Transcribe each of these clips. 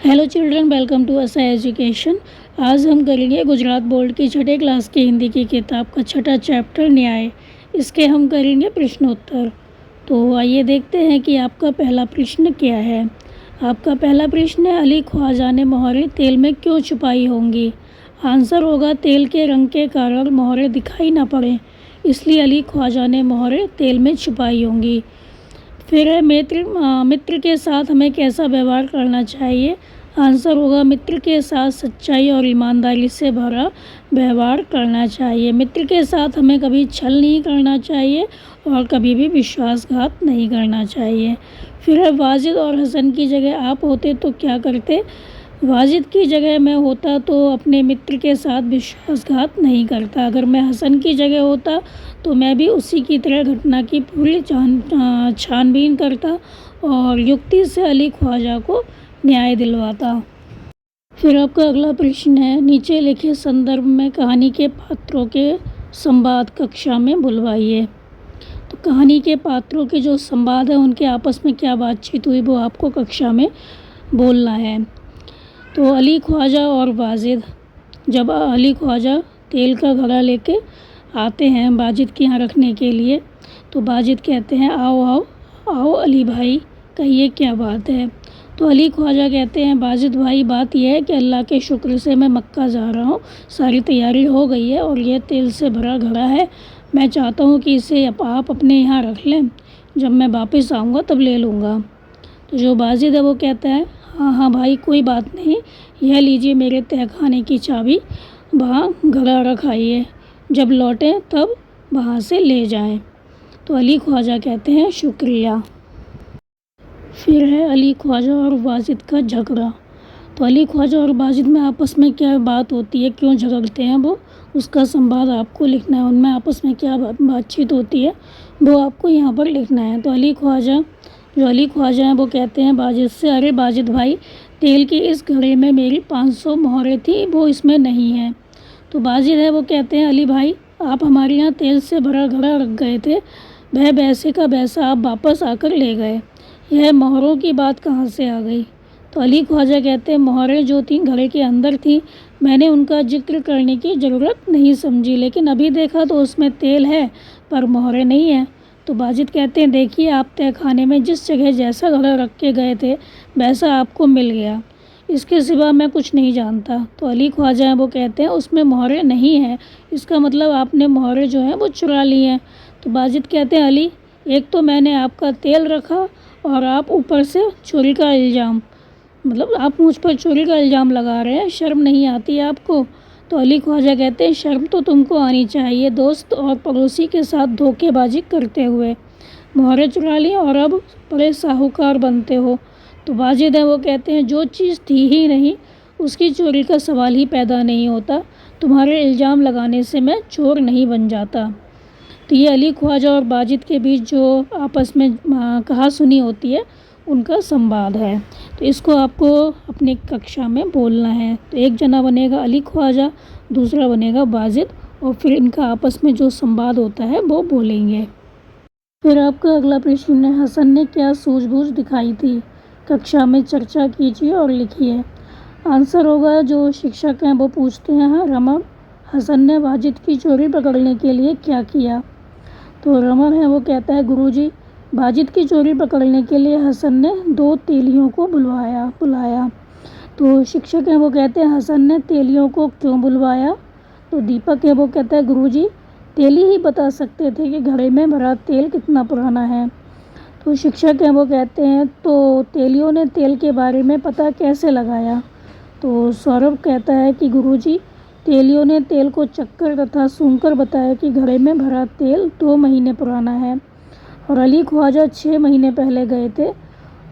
Hello children, welcome to असा education. आज हम करेंगे गुजरात बोर्ड की छठे क्लास की हिंदी की किताब का छठा चैप्टर न्याय। इसके हम करेंगे प्रश्नोत्तर। तो आइए देखते हैं कि आपका पहला प्रश्न क्या है। आपका पहला प्रश्न है, अली ख्वाजा ने मोहरें तेल में क्यों छुपाई होंगी। आंसर होगा, तेल के रंग के कारण मोहरें दिखाई ना पड़े, इसलिए अली ख्वाजा ने मोहरें तेल में छुपाई होंगी। फिर है, मित्र के साथ हमें कैसा व्यवहार करना चाहिए। आंसर होगा, मित्र के साथ सच्चाई और ईमानदारी से भरा व्यवहार करना चाहिए। मित्र के साथ हमें कभी छल नहीं करना चाहिए और कभी भी विश्वासघात नहीं करना चाहिए। फिर है, वाजिद और हसन की जगह आप होते तो क्या करते। वाजिद की जगह मैं होता तो अपने मित्र के साथ विश्वासघात नहीं करता। अगर मैं हसन की जगह होता तो मैं भी उसी की तरह घटना की पूरी छानबीन करता और युक्ति से अली ख्वाजा को न्याय दिलवाता। फिर आपका अगला प्रश्न है, नीचे लिखे संदर्भ में कहानी के पात्रों के संवाद कक्षा में बुलवाइए। तो कहानी के पात्रों के जो संवाद है उनके आपस में क्या बातचीत हुई वो आपको कक्षा में बोलना है। तो अली ख्वाजा और वाजिद, जब अली ख्वाजा तेल का घड़ा लेके आते हैं वाजिद के यहाँ रखने के लिए, तो वाजिद कहते हैं, आओ आओ आओ अली भाई, कहिए क्या बात है। तो अली ख्वाजा कहते हैं, वाजिद भाई बात यह है कि अल्लाह के शुक्र से मैं मक्का जा रहा हूँ, सारी तैयारी हो गई है और यह तेल से भरा घड़ा है। मैं चाहता हूँ कि इसे आप अपने यहाँ रख लें, जब मैं वापस आऊँगा तब ले लूँगा। तो जो वाजिद है वो कहता है, हाँ हाँ भाई कोई बात नहीं, यह लीजिए मेरे तहखाने की चाबी, वहाँ घड़ा रखाइए, जब लौटें तब वहाँ से ले जाएं। तो अली ख्वाजा कहते हैं, शुक्रिया। फिर है, अली ख्वाजा और वाजिद का झगड़ा। तो अली ख्वाजा और वाजिद में आपस में क्या बात होती है, क्यों झगड़ते हैं वो, उसका संवाद आपको लिखना है। उनमें आपस में क्या बातचीत होती है वो आपको यहाँ पर लिखना है। तो अली ख्वाजा हैं वो कहते हैं वाजिद से, अरे वाजिद भाई, तेल के इस घड़े में मेरी 500 मोहरें थी, वो इसमें नहीं है। तो वाजिद है वो कहते हैं, अली भाई आप हमारे यहाँ तेल से भरा घड़ा रख गए थे, वह वैसे का वैसा आप वापस आकर ले गए, यह मोहरों की बात कहाँ से आ गई। तो अली ख्वाजा कहते हैं, मोहरें जो थीं घड़े के अंदर थीं, मैंने उनका जिक्र करने की ज़रूरत नहीं समझी, लेकिन अभी देखा तो उसमें तेल है पर मोहरें नहीं हैं। तो वाजिद कहते हैं, देखिए आप तहखाने में जिस जगह जैसा घड़ा रख के गए थे वैसा आपको मिल गया, इसके सिवा मैं कुछ नहीं जानता। तो अली ख्वाजा हैं वो कहते हैं, उसमें मोहरें नहीं हैं, इसका मतलब आपने मोहरें जो हैं वो चुरा ली हैं। तो वाजिद कहते हैं, अली एक तो मैंने आपका तेल रखा और आप ऊपर से चोरी का इल्ज़ाम, मतलब आप मुझ पर चोरी का इल्ज़ाम लगा रहे हैं, शर्म नहीं आती आपको। तो अली ख्वाजा कहते हैं, शर्म तो तुमको आनी चाहिए, दोस्त और पड़ोसी के साथ धोखेबाजी करते हुए मोहरें चुरा ली और अब बड़े साहूकार बनते हो। तो वाजिद है वो कहते हैं, जो चीज़ थी ही नहीं उसकी चोरी का सवाल ही पैदा नहीं होता, तुम्हारे इल्ज़ाम लगाने से मैं चोर नहीं बन जाता। तो ये अली ख्वाजा और वाजिद के बीच जो आपस में कहा सुनी होती है उनका संवाद है। तो इसको आपको अपनी कक्षा में बोलना है। तो एक जना बनेगा अली ख्वाजा, दूसरा बनेगा वाजिद, और फिर इनका आपस में जो संवाद होता है वो बोलेंगे। फिर आपका अगला प्रश्न है, हसन ने क्या सूझबूझ दिखाई थी, कक्षा में चर्चा कीजिए और लिखिए। आंसर होगा, जो शिक्षक हैं वो पूछते हैं, हाँ रमन, हसन ने वाजिद की चोरी पकड़ने के लिए क्या किया। तो रमन है वो कहता है, गुरुजी, वाजिद की चोरी पकड़ने के लिए हसन ने 2 तेलियों को बुलाया। तो शिक्षक हैं वो कहते हैं, हसन ने तेलियों को क्यों बुलवाया। तो दीपक है वो कहता है, गुरुजी, तेली ही बता सकते थे कि घड़े में भरा तेल कितना पुराना है। तो शिक्षक हैं वो कहते हैं, तो तेलियों ने तेल के बारे में पता कैसे लगाया। तो सौरभ कहता है कि गुरुजी, तेलियों ने तेल को चक्कर तथा सूंघकर बताया कि घड़े में भरा तेल 2 महीने पुराना है और अली ख्वाजा 6 महीने पहले गए थे,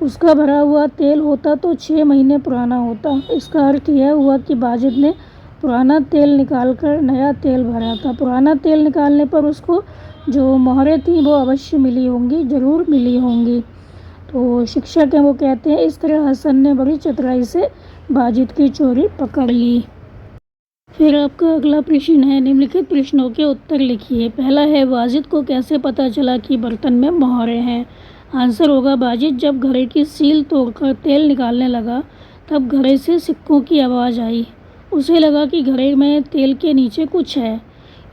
उसका भरा हुआ तेल होता तो 6 महीने पुराना होता। इसका अर्थ यह हुआ कि वाजिद ने पुराना तेल निकाल कर नया तेल भरा था। पुराना तेल निकालने पर उसको जो मोहरें थीं वो अवश्य मिली होंगी, ज़रूर मिली होंगी। तो शिक्षक हैं वो कहते हैं, इस तरह हसन ने बड़ी चतुराई से वाजिद की चोरी पकड़ ली। फिर आपका अगला प्रश्न है, निम्नलिखित प्रश्नों के उत्तर लिखिए। पहला है, वाजिद को कैसे पता चला कि बर्तन में मोहरें हैं। आंसर होगा, वाजिद जब घड़े की सील तोड़कर तेल निकालने लगा तब घड़े से सिक्कों की आवाज़ आई। उसे लगा कि घड़े में तेल के नीचे कुछ है,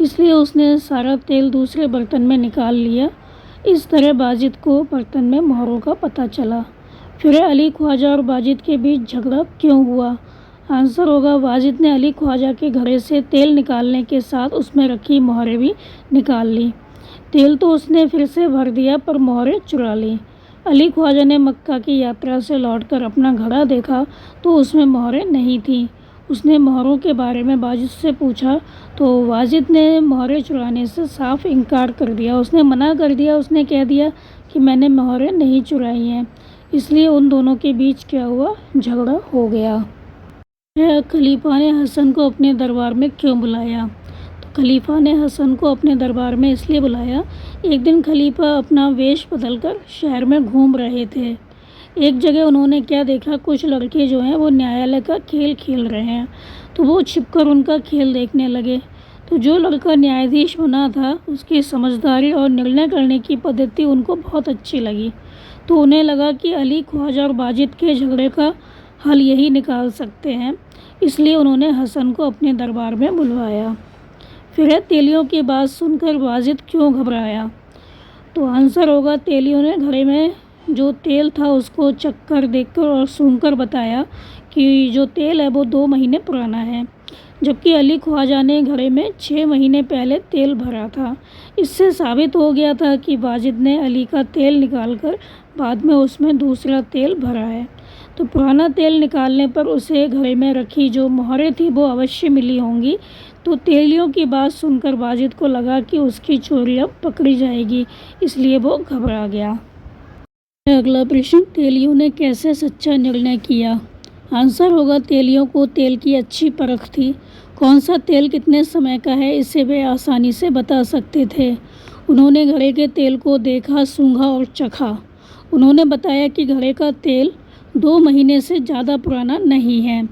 इसलिए उसने सारा तेल दूसरे बर्तन में निकाल लिया। इस तरह बाजिद को बर्तन में मोहरों का पता चला। फिर अली ख्वाजा और बाजिद के बीच झगड़ा क्यों हुआ? आंसर होगा, बाजिद ने अली ख्वाजा के घड़े से तेल निकालने के साथ उसमें रखी मोहरें भी निकाल ली। तेल तो उसने फिर से भर दिया पर मोहरें चुरा ली। अली ख्वाजा ने मक्का की यात्रा से लौटकर अपना घड़ा देखा तो उसमें मोहरें नहीं थीं। उसने मोहरों के बारे में बाजिद से पूछा तो बाजिद ने मोहरें चुराने से साफ इनकार कर दिया। उसने मना कर दिया। उसने कह दिया कि मैंने मोहरें नहीं चुराई हैं। इसलिए उन दोनों के बीच क्या हुआ? झगड़ा हो गया। खलीफा ने हसन को अपने दरबार में क्यों बुलाया? तो खलीफा ने हसन को अपने दरबार में इसलिए बुलाया, एक दिन खलीफा अपना वेश बदलकर शहर में घूम रहे थे। एक जगह उन्होंने क्या देखा, कुछ लड़के जो हैं वो न्यायालय का खेल खेल रहे हैं, तो वो छिपकर उनका खेल देखने लगे। तो जो लड़का न्यायाधीश बना था उसकी समझदारी और निर्णय करने की पद्धति उनको बहुत अच्छी लगी। तो उन्हें लगा कि अली ख्वाजा और बाजिद के झगड़े का हल यही निकाल सकते हैं, इसलिए उन्होंने हसन को अपने दरबार में बुलवाया। फिर तेलियों की बात सुनकर बाजिद क्यों घबराया? तो आंसर होगा, तेलियों ने घड़े में जो तेल था उसको चक्कर देखकर और सूंघकर बताया कि जो तेल है वो 2 महीने पुराना है, जबकि अली ख्वाजा ने घड़े में 6 महीने पहले तेल भरा था। इससे साबित हो गया था कि बाजिद ने अली का तेल निकालकर बाद में उसमें दूसरा तेल भरा है। तो पुराना तेल निकालने पर उसे घड़े में रखी जो मोहरें थी वो अवश्य मिली होंगी। तो तेलियों की बात सुनकर बाजिद को लगा कि उसकी चोरी अब पकड़ी जाएगी, इसलिए वो घबरा गया। अगला प्रश्न, तेलियों ने कैसे सच्चा निर्णय किया? आंसर होगा, तेलियों को तेल की अच्छी परख थी। कौन सा तेल कितने समय का है इसे वे आसानी से बता सकते थे। उन्होंने घड़े के तेल को देखा, सूंघा और चखा। उन्होंने बताया कि घड़े का तेल 2 महीने से ज़्यादा पुराना नहीं है।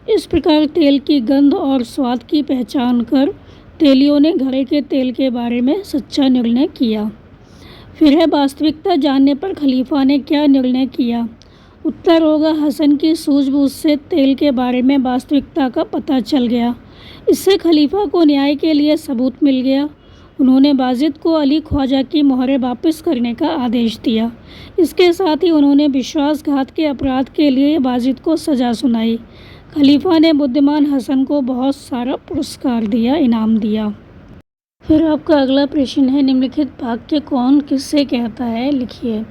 इस प्रकार तेल की गंध और स्वाद की पहचान कर तेलियों ने घड़े के तेल के बारे में सच्चा निर्णय किया। फिर है, वास्तविकता जानने पर खलीफा ने क्या निर्णय किया? उत्तर होगा, हसन की सूझबूझ से तेल के बारे में वास्तविकता का पता चल गया। इससे खलीफा को न्याय के लिए सबूत मिल गया। उन्होंने बाजिद को अली ख्वाजा की मोहरें वापस करने का आदेश दिया। इसके साथ ही उन्होंने विश्वासघात के अपराध के लिए बाजिद को सज़ा सुनाई। खलीफा ने बुद्धिमान हसन को बहुत सारा पुरस्कार दिया, इनाम दिया। फिर आपका अगला प्रश्न है, निम्नलिखित वाक्य कौन किससे कहता है, लिखिए।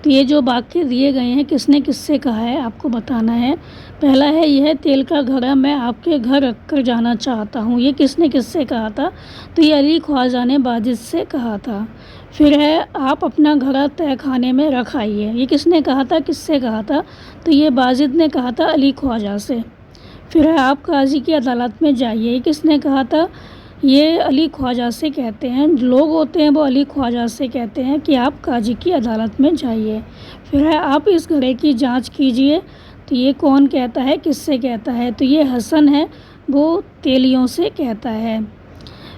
तो ये जो वाक्य दिए गए हैं किसने किससे कहा है आपको बताना है। पहला है, यह तेल का घड़ा मैं आपके घर रख कर जाना चाहता हूँ। ये किसने किससे कहा था? तो ये अली ख्वाजा ने बाजिद से कहा था। फिर है, आप अपना घड़ा तय खाने में रख आइए। ये किसने कहा था, किससे कहा था? तो ये बाजिद ने कहा था अली ख्वाजा से। फिर है, आप काजी की अदालत में जाइए। ये किसने कहा था? ये अली ख्वाजा से कहते हैं। लोग होते हैं वो अली ख्वाजा से कहते हैं कि आप काजी की अदालत में जाइए। फिर है, आप इस घड़े की जांच कीजिए। तो ये कौन कहता है, किससे कहता है? तो ये हसन है, वो तेलियों से कहता है।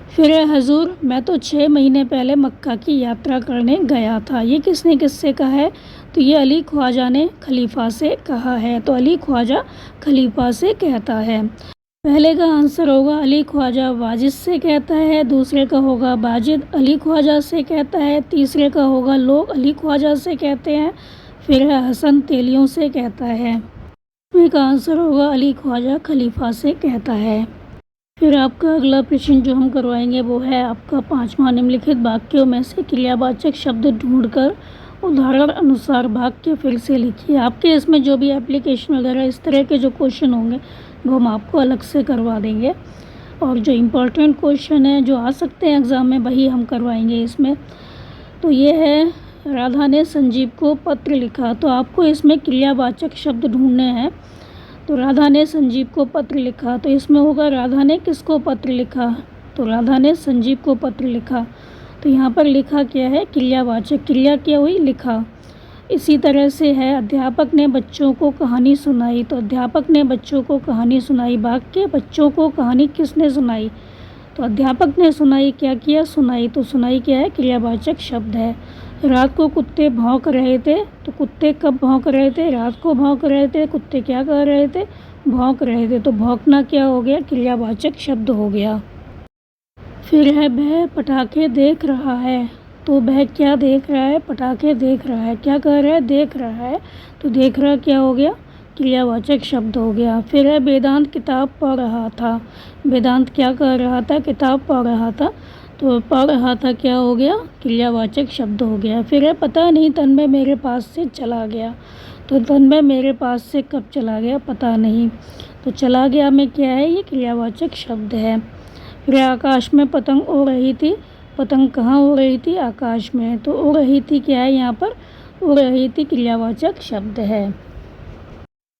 फिर है, हजूर मैं तो 6 महीने पहले मक्का की यात्रा करने गया था। ये किसने किससे कहा है? तो ये अली ख्वाजा ने खलीफा से कहा है। तो अली ख्वाजा खलीफा से कहता है। पहले का आंसर होगा, अली ख्वाजा बाजिद से कहता है। दूसरे का होगा, बाजिद अली ख्वाजा से कहता है। तीसरे का होगा, लोग अली ख्वाजा से कहते हैं। फिर है, हसन तेलियों से कहता है। इसमें का आंसर होगा, अली ख्वाजा खलीफा से कहता है। फिर आपका अगला प्रश्न जो हम करवाएंगे वो है आपका 5वां, निम्नलिखित वाक्यों में से क्रियावाचक शब्द ढूंढकर उदाहरण अनुसार वाक्य फिर से लिखिए। आपके इसमें जो भी एप्लीकेशन वगैरह इस तरह के जो क्वेश्चन होंगे वो हम आपको अलग से करवा देंगे, और जो इम्पोर्टेंट क्वेश्चन है जो आ सकते हैं एग्ज़ाम में वही हम करवाएंगे इसमें। तो ये है, राधा ने संजीव को पत्र लिखा। तो आपको इसमें क्रियावाचक शब्द ढूंढने हैं। तो राधा ने संजीव को पत्र लिखा, तो इसमें होगा राधा ने किसको पत्र लिखा? तो राधा ने संजीव को पत्र लिखा। तो यहाँ पर लिखा क्या है? क्रियावाचक। क्रिया क्या हुई? लिखा। इसी तरह से है, अध्यापक ने बच्चों को कहानी सुनाई। तो अध्यापक ने बच्चों को कहानी सुनाई। वाक्य, बच्चों को कहानी किसने सुनाई? तो अध्यापक ने सुनाई। क्या किया? सुनाई। तो सुनाई क्या है? क्रियावाचक शब्द है। रात को कुत्ते भौंक रहे थे। तो कुत्ते कब भौंक रहे थे? रात को भौंक रहे थे। कुत्ते क्या कर रहे थे? भौंक रहे थे। तो भौंकना क्या हो गया? क्रियावाचक शब्द हो गया। फिर है वह पटाखे देख रहा है। तो वह क्या देख रहा है? पटाखे देख रहा है। क्या कर रहा है? देख रहा है। तो देख रहा क्या हो गया? क्रियावाचक शब्द हो गया। फिर है वेदांत किताब पढ़ रहा था। वेदांत क्या कर रहा था? किताब पढ़ रहा था। तो पढ़ रहा था क्या हो गया? क्रियावाचक शब्द हो गया। फिर है पता नहीं तन्मय मेरे पास से चला गया। तो तन्मय मेरे पास से कब चला गया? पता नहीं। तो चला गया में क्या है? ये क्रियावाचक शब्द है। फिर आकाश में पतंग उड़ रही थी। पतंग कहाँ उड़ रही थी? आकाश में। तो उड़ रही थी क्या है यहाँ पर? उड़ रही थी क्रियावाचक शब्द है।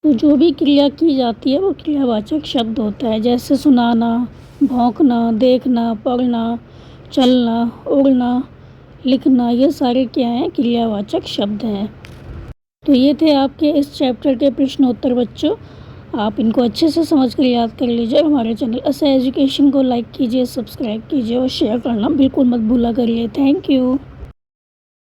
तो जो भी क्रिया की जाती है वो क्रियावाचक शब्द होता है। जैसे सुनाना, भौंकना, देखना, पढ़ना, चलना, उड़ना, लिखना, ये सारे क्या हैं? क्रियावाचक शब्द हैं। तो ये थे आपके इस चैप्टर के प्रश्न उत्तर बच्चों। आप इनको अच्छे से समझ कर याद कर लीजिए। हमारे चैनल ऐसा एजुकेशन को लाइक कीजिए, सब्सक्राइब कीजिए और शेयर करना बिल्कुल मत भूला करिए। Thank you.